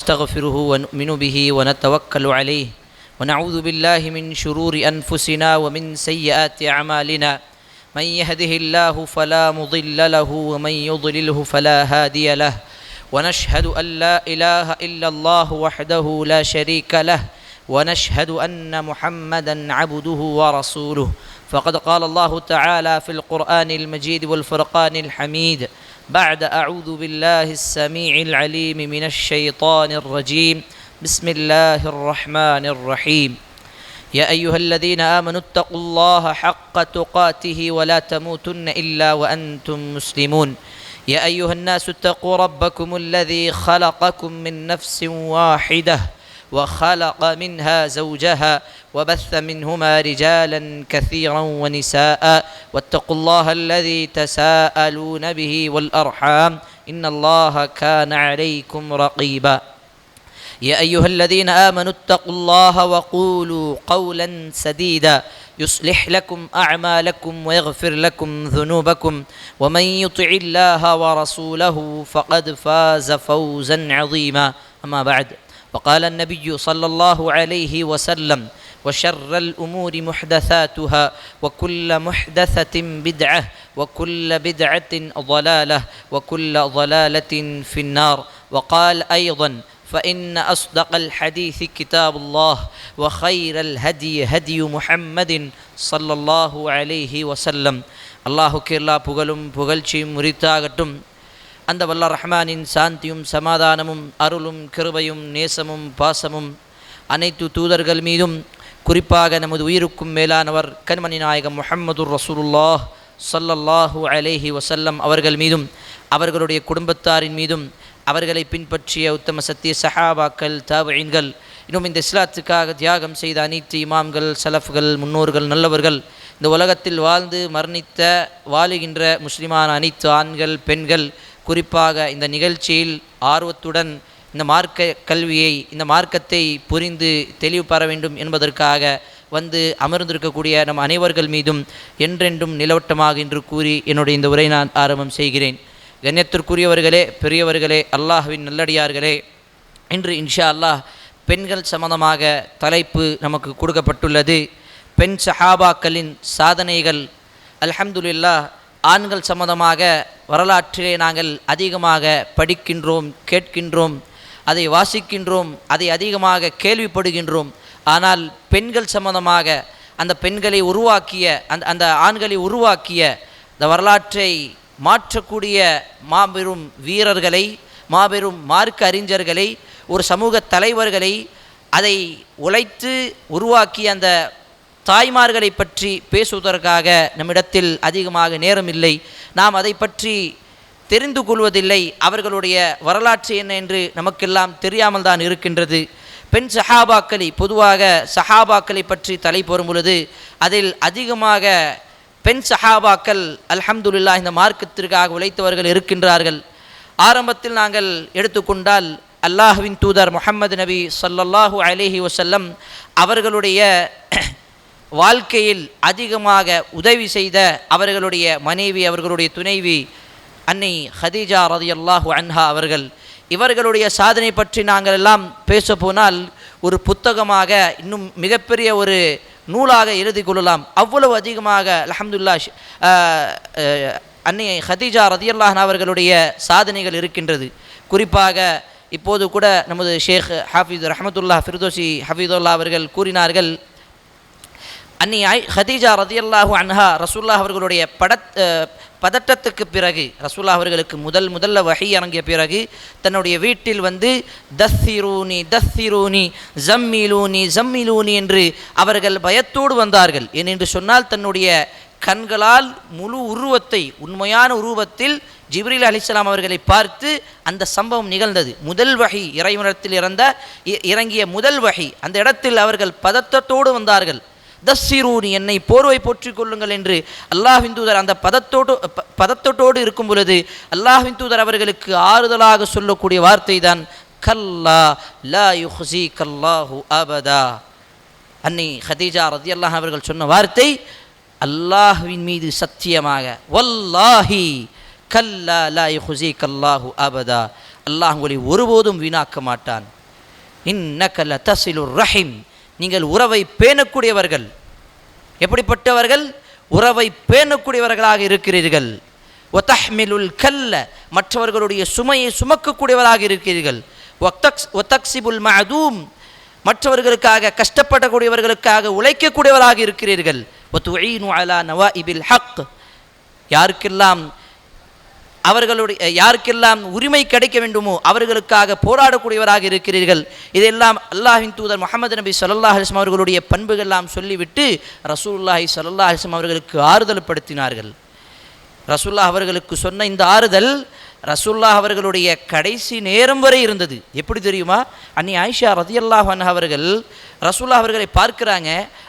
نستغفره ونؤمن به ونتوكل عليه ونعوذ بالله من شرور أنفسنا ومن سيئات أعمالنا من يهده الله فلا مضل له ومن يضلله فلا هادي له ونشهد أن لا إله إلا الله وحده لا شريك له ونشهد أن محمدا عبده ورسوله فقد قال الله تعالى في القرآن المجيد والفرقان الحميد بعد أعوذ بالله السميع العليم من الشيطان الرجيم بسم الله الرحمن الرحيم يا أيها الذين آمنوا اتقوا الله حق تقاته ولا تموتن إلا وأنتم مسلمون يا أيها الناس اتقوا ربكم الذي خلقكم من نفس واحدة وخلق منها زوجها وبث منهما رجالا كثيرا ونساء واتقوا الله الذي تساءلون به والأرحام إن الله كان عليكم رقيبا يا أيها الذين آمنوا اتقوا الله وقولوا قولا سديدا يصلح لكم أعمالكم ويغفر لكم ذنوبكم ومن يطع الله ورسوله فقد فاز فوزا عظيما أما بعد وقال النبي صلى الله عليه وسلم وشر الأمور محدثاتها وكل محدثة بدعة وكل بدعة ضلالة وكل ضلالة في النار وقال أيضا فإن أصدق الحديث كتاب الله وخير الهدي هدي محمد صلى الله عليه وسلم الله كلا புகழும் புகழ்ச்சியும் உரித்தாகட்டும். அந்த வல்ல ரஹ்மானின் சாந்தியும் சமாதானமும் அருளும் கிருபையும் நேசமும் பாசமும் அனைத்து தூதர்கள் மீதும் குறிப்பாக நமது உயிருக்கும் மேலானவர் கண்மணி நாயகம் முஹம்மதுர் ரசூலுல்லாஹ் ஸல்லல்லாஹு அலைஹி வஸல்லம் அவர்கள் மீதும் அவர்களுடைய குடும்பத்தாரின் மீதும் அவர்களை பின்பற்றிய உத்தம சத்திய சஹாபாக்கள் தாபிஈன்கள் இன்னும் இந்த இஸ்லாத்துக்காக தியாகம் செய்த அனைத்து இமாம்கள் சலஃப்கள் முன்னோர்கள் நல்லவர்கள் இந்த உலகத்தில் வாழ்ந்து மரணித்த வாழுகின்ற முஸ்லிமான அனைத்து ஆண்கள் பெண்கள் குறிப்பாக இந்த நிகழ்ச்சியில் ஆர்வத்துடன் இந்த மார்க்க கல்வியை இந்த மார்க்கத்தை புரிந்து தெளிவு பெற வேண்டும் என்பதற்காக வந்து அமர்ந்திருக்கக்கூடிய நம் அனைவர்கள் மீதும் என்றென்றும் நிலவட்டமாக என்று கூறி என்னுடைய இந்த உரை நான் ஆரம்பம் செய்கிறேன். கண்ணியத்திற்குரியவர்களே, பெரியவர்களே, அல்லாஹ்வின் நல்லடியார்களே, இன்று இன்ஷா அல்லாஹ் பெண்கள் சம்பந்தமாக தலைப்பு நமக்கு கொடுக்கப்பட்டுள்ளது. பெண் சஹாபாக்களின் சாதனைகள். அல்ஹம்துலில்லாஹ், ஆண்கள் சம்பந்தமாக வரலாற்றிலே நாங்கள் அதிகமாக படிக்கின்றோம், கேட்கின்றோம், அதை வாசிக்கின்றோம், அதை அதிகமாக கேள்விப்படுகின்றோம். ஆனால் பெண்கள் சம்பந்தமாக அந்த பெண்களை உருவாக்கிய அந்த ஆண்களை உருவாக்கிய இந்த வரலாற்றை மாற்றக்கூடிய மாபெரும் வீரர்களை, மாபெரும் மார்க்க அறிஞர்களை, ஒரு சமூக தலைவர்களை, அதை உழைத்து உருவாக்கிய அந்த தாய்மார்களை பற்றி பேசுவதற்காக நம்மிடத்தில் அதிகமாக நேரம் இல்லை. நாம் அதை பற்றி தெரிந்து கொள்வதில்லை. அவர்களுடைய வரலாற்று என்ன என்று நமக்கெல்லாம் தெரியாமல் தான் இருக்கின்றது. பெண் சஹாபாக்களை, பொதுவாக சஹாபாக்களை பற்றி தலைப்பு வரும் பொழுது அதில் அதிகமாக பெண் சஹாபாக்கள் அல்ஹம்துலில்லாஹ் இந்த மார்க்கத்திற்காக உழைத்தவர்கள் இருக்கின்றார்கள். ஆரம்பத்தில் நாங்கள் எடுத்துக்கொண்டால் அல்லாஹ்வின் தூதர் முஹம்மது நபி ஸல்லல்லாஹு அலைஹி வஸல்லம் அவர்களுடைய வாழ்க்கையில் அதிகமாக உதவி செய்த அவர்களுடைய மனைவி, அவர்களுடைய துணைவி அன்னை ஹதீஜா ரலியல்லாஹு அன்ஹா அவர்கள். இவர்களுடைய சாதனை பற்றி நாங்கள் எல்லாம் பேச போனால் ஒரு புத்தகமாக, இன்னும் மிகப்பெரிய ஒரு நூலாக எழுதி கொள்ளலாம். அவ்வளவு அதிகமாக அல்ஹம்துலில்லாஹ் அன்னை ஹதீஜா ரலியல்லாஹு அன்ஹா அவர்களுடைய சாதனைகள் இருக்கின்றது. குறிப்பாக இப்போது கூட நமது ஷேக் ஹாஃபிஸ் ரஹ்மத்துல்லாஹ் ஃபிர்தோசி ஹஃபீதுல்லாஹ் அவர்கள் கூறினார்கள், அன்னி ஹதீஜா ரலியல்லாஹு அன்ஹா ரசூலுல்லாஹ் அவர்களுடைய பதட்டத்துக்கு பிறகு, ரசூலுல்லாஹ் அவர்களுக்கு முதல்ல வஹி இறங்கிய பிறகு தன்னுடைய வீட்டில் வந்து தஸ்ஸிரூனி தஸ்ஸிரூனி ஜம்மிலூனி ஜம்மிலூனி என்று அவர்கள் பயத்தோடு வந்தார்கள். ஏனென்று சொன்னால் தன்னுடைய கண்களால் முழு உருவத்தை, உண்மையான உருவத்தில் ஜிப்ரீல் அலைஹிஸ்ஸலாம் அவர்களை பார்த்து அந்த சம்பவம் நிகழ்ந்தது. முதல் வஹி இறைவனிடத்தில் இறங்கிய முதல் வஹி. அந்த இடத்தில் அவர்கள் பதட்டத்தோடு வந்தார்கள். தஸ்ஸிரூனி, என்னை போர்வை போற்றிக் கொள்ளுங்கள் என்று அல்லாஹ்வின் தூதர் அந்த பதத்தோடு இருக்கும் பொழுது அல்லாஹ்வின் தூதர் அவர்களுக்கு ஆறுதலாக சொல்லக்கூடிய வார்த்தை தான் கல்லா லா யுஹ்ஸீகல்லாஹு அபதா. அன்னை ஹதீஜா ரலியல்லாஹு அன்ஹா அவர்கள் சொன்ன வார்த்தை, அல்லாஹ்வின் மீது சத்தியமாக, வல்லாஹி கல்லா லா யுஹ்ஸீகல்லாஹு அபதா, அல்லாஹ் உங்களை ஒருபோதும் வீணாக்க மாட்டான். இன்னக லதஸிலுர் ரஹீம், நீங்கள் உறவை பேணக்கூடியவர்கள். எப்படிப்பட்டவர்கள்? உறவை பேணக்கூடியவர்களாக இருக்கிறீர்கள். வதஹ்மிலுல் கல்ல, மற்றவர்களுடைய சுமையை சுமக்கக்கூடியவராக இருக்கிறீர்கள். வதக்ஸிபுல் மஅதூம், மற்றவர்களுக்காக கஷ்டப்படக்கூடியவர்களுக்காக உழைக்கக்கூடியவராக இருக்கிறீர்கள். வதுஈனு அலா நவாஇபில் ஹக், யாருக்கெல்லாம் உரிமை கிடைக்க வேண்டுமோ அவர்களுக்காக போராடக்கூடியவராக இருக்கிறீர்கள். இதெல்லாம் அல்லாஹ்வின் தூதர் முஹம்மது நபி ஸல்லல்லாஹு அலைஹி வஸல்லம் அவர்களுடைய பண்புகளெல்லாம் சொல்லிவிட்டு ரசூலுல்லாஹி ஸல்லல்லாஹு அலைஹி வஸல்லம் அவர்களுக்கு ஆறுதல் படுத்தினார்கள். ரசூலுல்லாஹ் அவர்களுக்கு சொன்ன இந்த ஆறுதல் ரசூலுல்லாஹ் அவர்களுடைய கடைசி நேரம் வரை இருந்தது. எப்படி தெரியுமா? அன்னி ஆயிஷா ரதியல்லாஹு அன்ஹா அவர்கள் ரசூலுல்லாஹ் அவர்களை பார்க்கிறாங்க.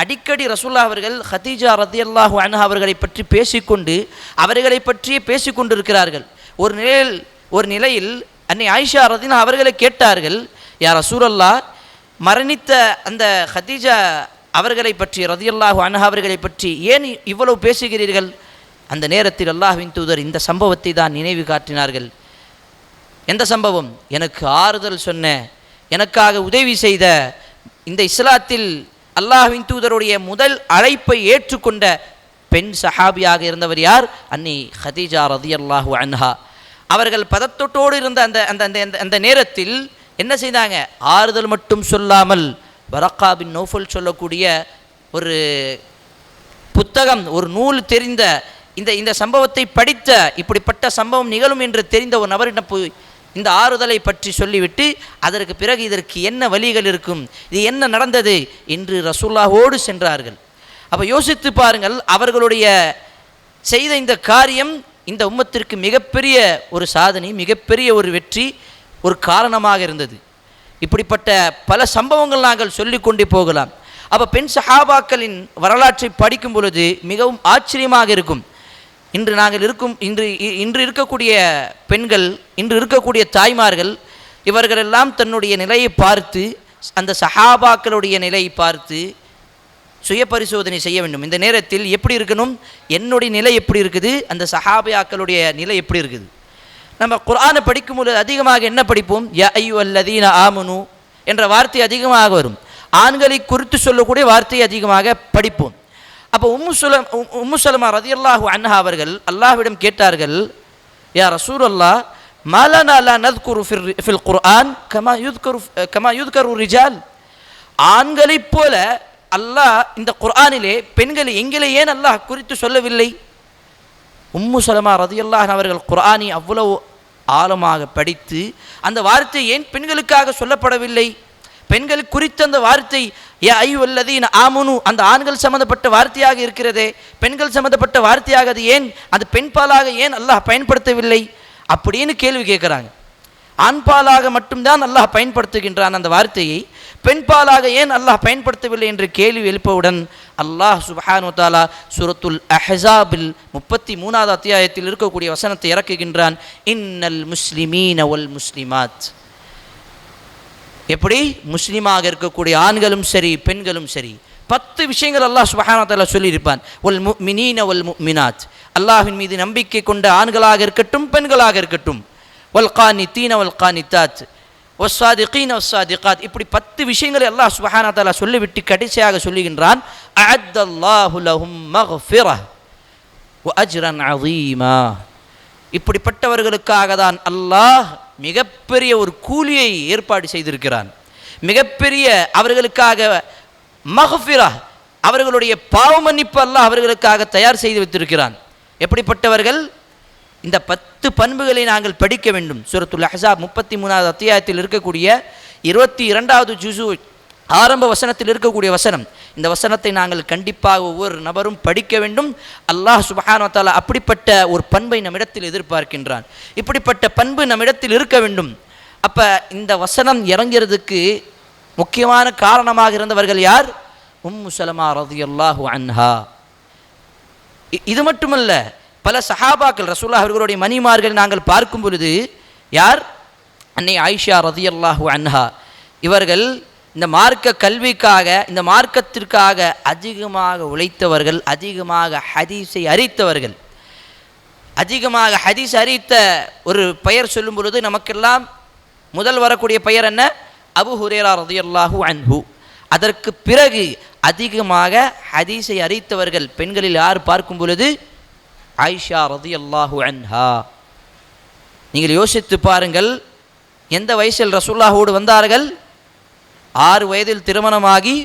அடிக்கடி ரசூலுல்லாஹ் அவர்கள் ஹதீஜா ரதியல்லாஹு அன்ஹா அவர்களை பற்றி பேசிக்கொண்டு அவர்களை பற்றியே பேசிக்கொண்டிருக்கிறார்கள். ஒரு நிலையில் அன்னி ஆயிஷா ரதியல்லாஹு அவர்களை கேட்டார்கள், யா ரசூலல்லாஹ், மரணித்த அந்த ஹதீஜா அவர்களை பற்றி ரதியல்லாஹு அன்ஹா அவர்களை பற்றி ஏன் இவ்வளவு பேசுகிறீர்கள்? அந்த நேரத்தில் அல்லாஹ்வின் தூதர் இந்த சம்பவத்தை தான் நினைவு காட்டினார்கள். எந்த சம்பவம்? எனக்கு ஆறுதல் சொன்ன, எனக்காக உதவி செய்த, இந்த இஸ்லாத்தில் அல்லாஹ்வின் தூதருடைய முதல் அழைப்பை ஏற்றுக்கொண்ட பெண் சஹாபியாக இருந்தவர் யார்? அன்னி ஹதீஜா ரதியல்லாஹு அன்ஹா அவர்கள். பதத்தொட்டோடு இருந்த அந்த நேரத்தில் என்ன செய்தாங்க? ஆறுதல் மட்டும் சொல்லாமல் வரக்கா பின் நௌஃபல் சொல்லக்கூடிய ஒரு புத்தகம், ஒரு நூல் தெரிந்த, இந்த சம்பவத்தை படித்த, இப்படிப்பட்ட சம்பவம் நிகழும் என்று தெரிந்த ஒரு நபரிடம் போய் இந்த ஆறுதலை பற்றி சொல்லிவிட்டு அதற்கு பிறகு இதற்கு என்ன வழிகள் இருக்கும், இது என்ன நடந்தது என்று ரசூலுல்லாஹோடு சென்றார்கள். அப்போ யோசித்து பாருங்கள், அவர்களுடைய செய்த இந்த காரியம் இந்த உம்மத்திற்கு மிகப்பெரிய ஒரு சாதனை, மிகப்பெரிய ஒரு வெற்றி, ஒரு காரணமாக இருந்தது. இப்படிப்பட்ட பல சம்பவங்கள் நாங்கள் சொல்லிக்கொண்டே போகலாம். அப்போ பெண் சஹாபாக்களின் வரலாற்றை படிக்கும் பொழுது மிகவும் ஆச்சரியமாக இருக்கும். இன்று இருக்கக்கூடிய பெண்கள், இன்று இருக்கக்கூடிய தாய்மார்கள், இவர்களெல்லாம் தன்னுடைய நிலையை பார்த்து, அந்த சஹாபாக்களுடைய நிலையை பார்த்து சுய பரிசோதனை செய்ய வேண்டும். இந்த நேரத்தில் எப்படி இருக்கணும்? என்னுடைய நிலை எப்படி இருக்குது, அந்த சஹாபாக்களுடைய நிலை எப்படி இருக்குது? நம்ம குர்ஆனை படிக்கும்போது அதிகமாக என்ன படிப்போம்? யா அய்யுஹல்லதீன ஆமனு என்ற வார்த்தை அதிகமாக வரும். ஆண்களை குறித்து சொல்லக்கூடிய வார்த்தையை அதிகமாக படிப்போம். அப்போ உம்மு சலமா ரதியல்லாஹு அன்ஹா அவர்கள் அல்லாஹ்விடம் கேட்டார்கள், யா ரசூலல்லாஹ், மாலனா லா நذ்குரு ஃபில் குர்ஆன் கமா யுذ்கரு ரிஜால், ஆண்களைப் போல அல்லாஹ் இந்த குர்ஆனிலே பெண்களை எங்களை ஏன் அல்லாஹ் குறித்து சொல்லவில்லை? உம்மு சலமா ரதியல்லாஹு அன்ஹா அவர்கள் குர்ஆனை அவ்வளவு ஆழமாக படித்து அந்த வார்த்தை ஏன் பெண்களுக்காக சொல்லப்படவில்லை? பெண்கள் குறித்த அந்த வார்த்தை யா அய்யுஹல்லதீன ஆமனு அந்த ஆண்கள் சம்பந்தப்பட்ட வார்த்தையாக இருக்கிறதே, பெண்கள் சம்பந்தப்பட்ட வார்த்தையாக அது ஏன், அது பெண்பாலாக ஏன் அல்லாஹ் பயன்படுத்தவில்லை அப்படின்னு கேள்வி கேட்குறாங்க. ஆண்பாலாக மட்டும்தான் அல்லாஹ் பயன்படுத்துகின்றான் அந்த வார்த்தையை, பெண்பாலாக ஏன் அல்லாஹ் பயன்படுத்தவில்லை என்று கேள்வி எழுப்பவுடன் அல்லாஹ் சுப்ஹானஹு வ தஆலா சூரத்துல் அஹ்ஸாபில் 33வது அத்தியாயத்தில் இருக்கக்கூடிய வசனத்தை இறக்குகின்றான். இன்னல் முஸ்லிமீன வல் முஸ்லிமாத், எப்படி முஸ்லீமாக இருக்கக்கூடிய ஆண்களும் சரி பெண்களும் சரி 10 விஷயங்கள் அல்லாஹ் சுப்ஹானஹு வ தஆலா சொல்லியிருப்பான். வல் முஃமினீன வல் முஃமினாத், அல்லாஹ்வின் மீது நம்பிக்கை கொண்ட ஆண்களாக இருக்கட்டும் பெண்களாக இருக்கட்டும். வல் கானித்தீன வல் கானித்தாத் வஸ்ஸாதிகீன வஸ்ஸாதிகாத், இப்படி 10 விஷயங்களை அல்லாஹ் சுப்ஹானஹு வ தஆலா சொல்லிவிட்டு கடைசியாக சொல்லுகின்றான், அஅத்தல்லாஹு லஹும் மக்ஃபிரஹ் வ அஜ்ரன் அஸீமா, இப்படிப்பட்டவர்களுக்காக தான் அல்லாஹ் மிகப்பெரிய ஒரு கூலியை ஏற்பாடு செய்திருக்கிறான். மிகப்பெரிய அவர்களுக்காக மக்ஃபிரஹ், அவர்களுடைய பாவ மன்னிப்பு அல்லாஹ் அவர்களுக்காக தயார் செய்து வைத்திருக்கிறான். எப்படிப்பட்டவர்கள்? இந்த 10 பண்புகளை நாங்கள் படிக்க வேண்டும். சூரத்துல் அஹ்ஸாப் 33வது அத்தியாயத்தில் இருக்கக்கூடிய 22வது ஜுஸு ஆரம்ப வசனத்தில் இருக்கக்கூடிய வசனம். இந்த வசனத்தை நாங்கள் கண்டிப்பாக ஒவ்வொரு நபரும் படிக்க வேண்டும். அல்லாஹ் சுப்ஹானஹு வ தஆலா அப்படிப்பட்ட ஒரு பண்பை நம்மிடத்தில் எதிர்பார்க்கின்றான். இப்படிப்பட்ட பண்பு நம்மிடத்தில் இருக்க வேண்டும். அப்போ இந்த வசனம் இறங்கிறதுக்கு முக்கியமான காரணமாக இருந்தவர்கள் யார்? உம்மு சலமா ரதியல்லாஹு அன்ஹா. இது மட்டுமல்ல, பல சஹாபாக்கள் ரசூலுல்லாஹ் அவர்களுடைய மணிமார்கள் நாங்கள் பார்க்கும் பொழுது யார்? அன்னை ஆயிஷா ரதியல்லாஹு அன்ஹா. இவர்கள் இந்த மார்க்க கல்விக்காக, இந்த மார்க்கத்திற்காக அதிகமாக உழைத்தவர்கள், அதிகமாக ஹதீஸை அறித்தவர்கள். அதிகமாக ஹதீஸ் அறித்த ஒரு பெயர் சொல்லும் பொழுது நமக்கெல்லாம் முதல் வரக்கூடிய பெயர் என்ன? அபூ ஹுரைரா ரலியல்லாஹு அன்ஹு. அதற்கு பிறகு அதிகமாக ஹதீஸை அறிவித்தவர்கள் பெண்களில் யார் பார்க்கும் பொழுது ஆயிஷா ரலியல்லாஹு அன்ஹா. நீங்கள் யோசித்து பாருங்கள், எந்த வயசில் ரசூலுல்லாஹோடு வந்தார்கள்? 6 வயதில் திருமணமாகி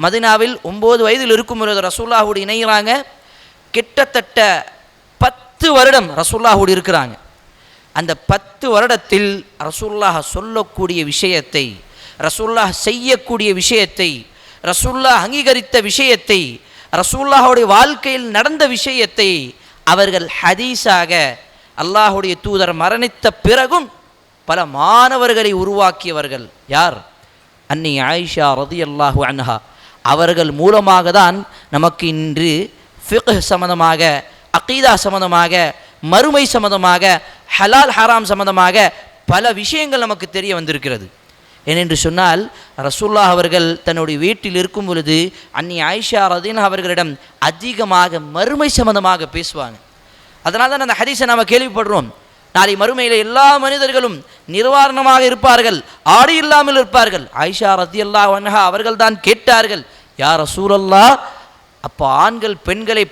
மதீனாவில் 9 வயதில் இருக்கும் பொழுது ரசூலுல்லாஹோடு இணைகிறாங்க. கிட்டத்தட்ட 10 வருடம் ரசூலுல்லாஹோடு இருக்கிறாங்க. அந்த 10 வருடத்தில் ரசூலுல்லாஹ் சொல்லக்கூடிய விஷயத்தை, ரசூலுல்லாஹ் செய்யக்கூடிய விஷயத்தை, ரசூலுல்லாஹ் அங்கீகரித்த விஷயத்தை, ரசூலுல்லாஹுடைய வாழ்க்கையில் நடந்த விஷயத்தை அவர்கள் ஹதீஸாக அல்லாஹுடைய தூதர் மரணித்த பிறகும் பல மாணவர்களை உருவாக்கியவர்கள் யார்? அன்னி ஆயிஷா ரலியல்லாஹு அன்ஹா. அவர்கள் மூலமாக தான் நமக்கு இன்று ஃபிக்ஹ் சம்பந்தமாக, அகீதா சம்பந்தமாக, மறுமை சம்பந்தமாக, ஹலால் ஹராம் சம்பந்தமாக பல விஷயங்கள் நமக்கு தெரிய வந்திருக்கிறது. ஏனென்று சொன்னால் ரசூலுல்லாஹ் அவர்கள் தன்னுடைய வீட்டில் இருக்கும் பொழுது அன்னி ஆயிஷா ரலியல்லாஹு அவர்களிடம் அதிகமாக மறுமை சம்பந்தமாக பேசுவாங்க. அதனால தான் அந்த ஹதீஸை நாம் கேள்விப்படுறோம். நாளை மறுமையில் எல்லா மனிதர்களும் நிர்வாணமாக இருப்பார்கள், ஆடை இல்லாமல் இருப்பார்கள். ஆயிஷா ரலியல்லாஹு அன்ஹா அவர்கள் தான் கேட்டார்கள், யா ரசூலல்லாஹ், அப்போ ஆண்கள் பெண்களை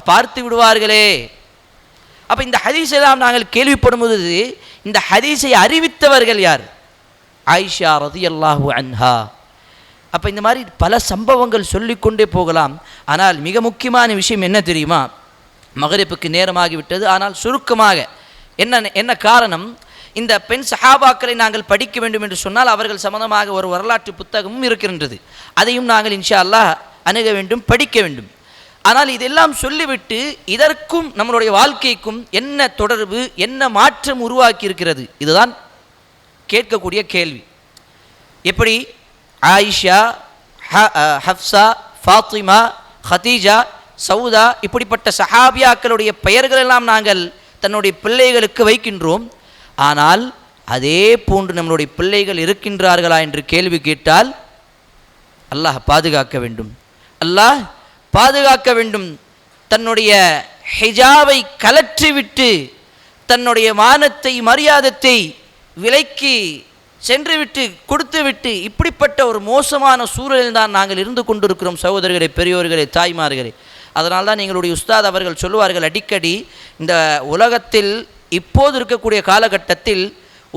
பார்த்து விடுவார்களே. அப்போ இந்த ஹதீஸை எல்லாம் நாங்கள் கேள்விப்படும் பொழுது இந்த ஹதீஸை அறிவித்தவர்கள் யார்? ஆயிஷா ரலியல்லாஹு அன்ஹா. அப்போ இந்த மாதிரி பல சம்பவங்கள் சொல்லிக்கொண்டே போகலாம். ஆனால் மிக முக்கியமான விஷயம் என்ன தெரியுமா? மகரிப்புக்கு நேரமாகிவிட்டது. ஆனால் சுருக்கமாக என்ன காரணம்? இந்த பெண் சஹாபாக்களை நாங்கள் படிக்க வேண்டும் என்று சொன்னால் அவர்கள் சம்பந்தமாக ஒரு வரலாற்று புத்தகமும் இருக்கின்றது. அதையும் நாங்கள் இன்ஷா அல்லாஹ் அணுக வேண்டும், படிக்க வேண்டும். ஆனால் இதெல்லாம் சொல்லிவிட்டு இதற்கும் நம்மளுடைய வாழ்க்கைக்கும் என்ன தொடர்பு, என்ன மாற்றம் உருவாக்கி இருக்கிறது? இதுதான் கேட்கக்கூடிய கேள்வி. எப்படி ஆயிஷா, ஹப்சா, ஃபாத்திமா, ஹதீஜா, சவுதா இப்படிப்பட்ட சஹாபியாக்களுடைய பெயர்களெல்லாம் நாங்கள் தன்னுடைய பிள்ளைகளுக்கு வைக்கின்றோம். ஆனால் அதே போன்று நம்மளுடைய பிள்ளைகள் இருக்கின்றார்களா என்று கேள்வி கேட்டால் அல்லாஹ் பாதுகாக்க வேண்டும், அல்லாஹ் பாதுகாக்க வேண்டும். தன்னுடைய ஹிஜாபை கலற்றிவிட்டு தன்னுடைய மானத்தை மரியாதத்தை விலைக்கு சென்றுவிட்டு கொடுத்துவிட்டு இப்படிப்பட்ட ஒரு மோசமான சூழலில் தான் நாங்கள் இருந்து கொண்டிருக்கிறோம். சகோதரர்களே, பெரியோர்களே, தாய்மார்களே, அதனால் தான் எங்களுடைய உஸ்தாத் அவர்கள் சொல்லுவார்கள் அடிக்கடி, இந்த உலகத்தில் இப்போது இருக்கக்கூடிய காலகட்டத்தில்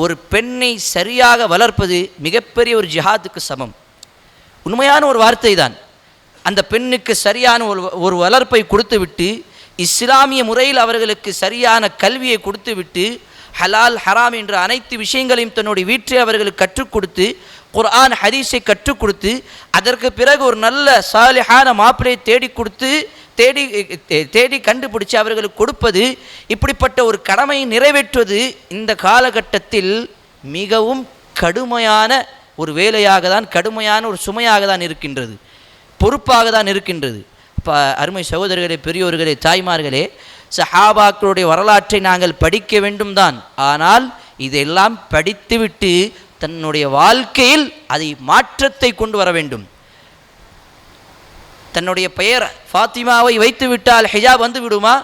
ஒரு பெண்ணை சரியாக வளர்ப்பது மிகப்பெரிய ஒரு ஜிஹாதுக்கு சமம். உண்மையான ஒரு வார்த்தை தான். அந்த பெண்ணுக்கு சரியான ஒரு வளர்ப்பை கொடுத்துவிட்டு, இஸ்லாமிய முறையில் அவர்களுக்கு சரியான கல்வியை கொடுத்துவிட்டு, ஹலால் ஹராம் என்ற அனைத்து விஷயங்களையும் தன்னுடைய வீட்டில் அவர்களுக்கு கற்றுக் கொடுத்து, குர்ஆன் ஹதீஸை கற்றுக் கொடுத்து, அதற்கு பிறகு ஒரு நல்ல சாலிஹான மாப்பிளையை தேடி கண்டுபிடிச்சு அவர்களுக்கு கொடுப்பது, இப்படிப்பட்ட ஒரு கடமையை நிறைவேற்றுவது இந்த காலகட்டத்தில் மிகவும் கடுமையான ஒரு வேலையாக தான், கடுமையான ஒரு சுமையாக தான் இருக்கின்றது, பொறுப்பாக தான் இருக்கின்றது. இப்போ அருமை சகோதரர்களே, பெரியோர்களே, தாய்மார்களே, சஹாபாக்களுடைய வரலாற்றை நாங்கள் படிக்க வேண்டும் தான். ஆனால் இதெல்லாம் படித்துவிட்டு தன்னுடைய வாழ்க்கையில் அதை மாற்றத்தை கொண்டு வர வேண்டும். தன்னுடைய பெயர் ஃபாத்திமாவை வைத்து விட்டால் ஹிஜாப் வந்து விடுமா,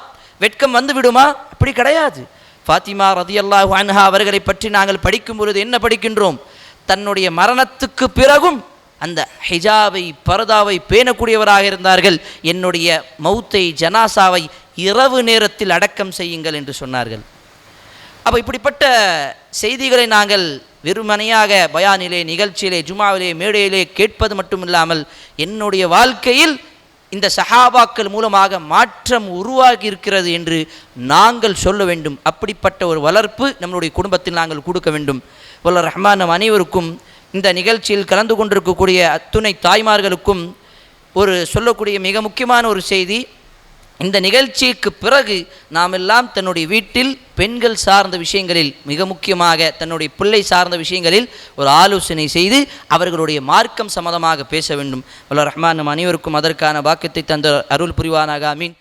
வெட்கம் வந்து விடுமா? அப்படி கிடையாது. ஃபாத்திமா ரலியல்லாஹு அன்ஹா அவர்களை பற்றி நாங்கள் படிக்கும் பொழுது என்ன படிக்கின்றோம்? தன்னுடைய மரணத்துக்கு பிறகும் அந்த ஹிஜாபை, பர்தாவை பேணக்கூடியவராக இருந்தார்கள். என்னுடைய மௌத்தை, ஜனாசாவை இரவு நேரத்தில் அடக்கம் செய்யுங்கள் என்று சொன்னார்கள். அப்போ இப்படிப்பட்ட செய்திகளை நாங்கள் வெறுமனையாக பயானிலே, நிகழ்ச்சியிலே, ஜுமாவிலே, மேடையிலே கேட்பது மட்டுமில்லாமல் என்னுடைய வாழ்க்கையில் இந்த சஹாபாக்கள் மூலமாக மாற்றம் உருவாகி இருக்கிறது என்று நாங்கள் சொல்ல வேண்டும். அப்படிப்பட்ட ஒரு வளர்ப்பு நம்மளுடைய குடும்பத்தில் நாங்கள் கொடுக்க வேண்டும். வல்ல ரஹ்மான் நம் அனைவருக்கும், இந்த நிகழ்ச்சியில் கலந்து கொண்டிருக்கக்கூடிய அத்துணை தாய்மார்களுக்கும் ஒரு சொல்லக்கூடிய மிக முக்கியமான ஒரு செய்தி, இந்த நிகழ்ச்சிக்கு பிறகு நாம் எல்லாம் தன்னுடைய வீட்டில் பெண்கள் சார்ந்த விஷயங்களில், மிக முக்கியமாக தன்னுடைய பிள்ளை சார்ந்த விஷயங்களில் ஒரு ஆலோசனை செய்து அவர்களுடைய மார்க்கம் சம்மதமாக பேச வேண்டும். வல்ல ரஹ்மான் நம் அனைவருக்கும் அதற்கான பாக்கியத்தை தந்த அருள் புரிவானாக. ஆமீன்.